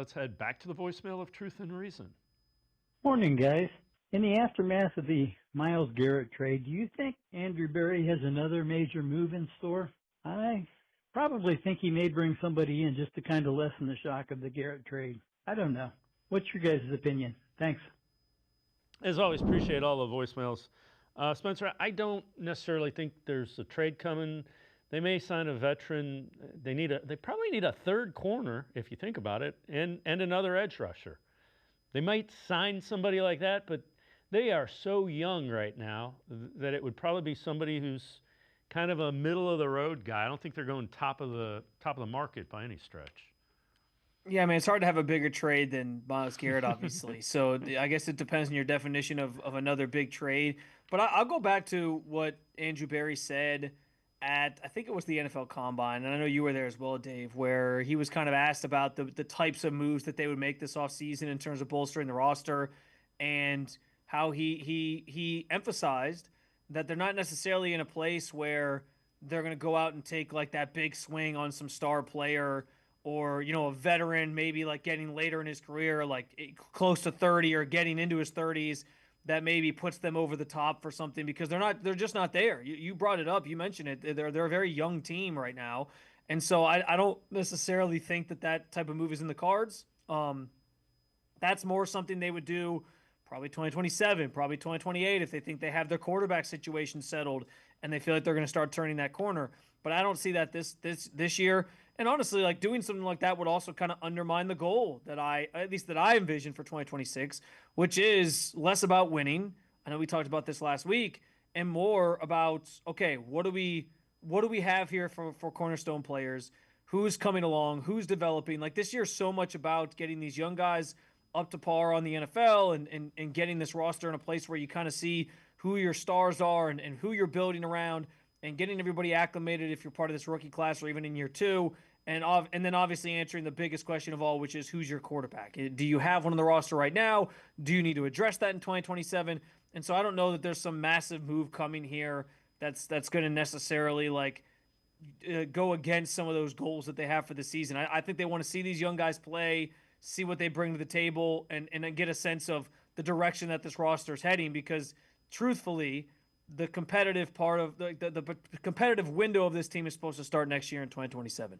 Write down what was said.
let's head back to the voicemail of Truth and Reason. Morning, guys. In the aftermath of the Myles Garrett trade, do you think Andrew Berry has another major move in store? I probably think he may bring somebody in just to kind of lessen the shock of the Garrett trade. I don't know. What's your guys' opinion? Thanks. As always, appreciate all the voicemails. Spencer, I don't necessarily think there's a trade coming. They may sign a veteran. They probably need a third corner, if you think about it, and another edge rusher. They might sign somebody like that, but they are so young right now that it would probably be somebody who's kind of a middle of the road guy. I don't think they're going top of the market by any stretch. Yeah, I mean, it's hard to have a bigger trade than Myles Garrett, obviously. So I guess it depends on your definition of another big trade. But I'll go back to what Andrew Berry said at, I think it was the NFL Combine, and I know you were there as well, Dave, where he was kind of asked about the types of moves that they would make this offseason in terms of bolstering the roster, and how he emphasized that they're not necessarily in a place where they're going to go out and take like that big swing on some star player, or, you know, a veteran maybe like getting later in his career, like close to 30 or getting into his 30s, that maybe puts them over the top for something, because they're just not there. You brought it up, you mentioned it. They're a very young team right now. And so I don't necessarily think that type of move is in the cards. That's more something they would do probably 2027, probably 2028, if they think they have their quarterback situation settled and they feel like they're going to start turning that corner. But I don't see that this year. And honestly, like, doing something like that would also kind of undermine the goal that I envision for 2026, which is less about winning. I know we talked about this last week, and more about, okay, what do we have here for cornerstone players? Who's coming along? Who's developing? Like, this year is so much about getting these young guys up to par on the NFL, and getting this roster in a place where you kind of see who your stars are, and who you're building around, and getting everybody acclimated if you're part of this rookie class or even in year two. And then obviously answering the biggest question of all, which is, who's your quarterback? Do you have one on the roster right now? Do you need to address that in 2027? And so I don't know that there's some massive move coming here that's going to necessarily like go against some of those goals that they have for the season. I think they want to see these young guys play, see what they bring to the table, and then get a sense of the direction that this roster is heading, because truthfully, the competitive part of the competitive window of this team is supposed to start next year in 2027.